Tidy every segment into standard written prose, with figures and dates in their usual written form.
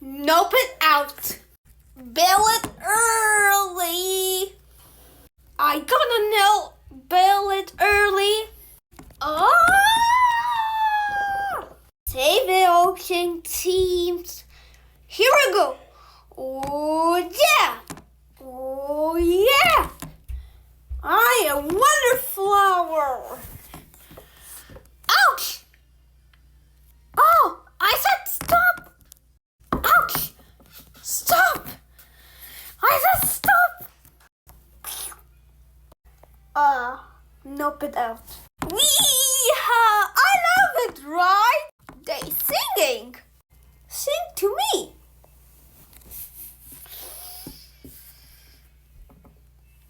Nope it out. Bail it early. I gotta know. Bail it early. Oh! Save the ocean teams. Here we go. Oh yeah. Oh yeah. I am Wonderflower. Ouch. Oh, I said stop. Ouch. Stop. I said stop. Nope it out. Wee-ha! I love it, right? They singing. Sing to me.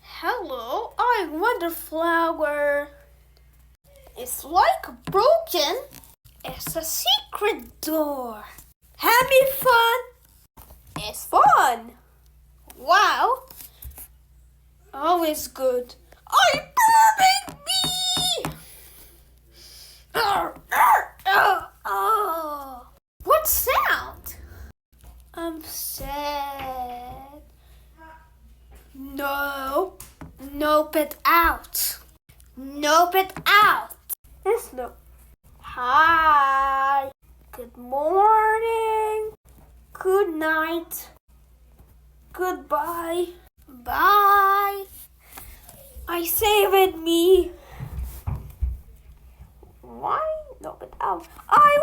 Hello, I'm Wonderflower. It's like broken. It's a secret door. Having fun. It's fun. Wow. Always good. I'm burning me. What sound? I'm sad. No. Nope it out. Nope it out. Yes, no. Hi. Good morning. Good night. Goodbye. Bye. I saved me. Why? Nope it out. I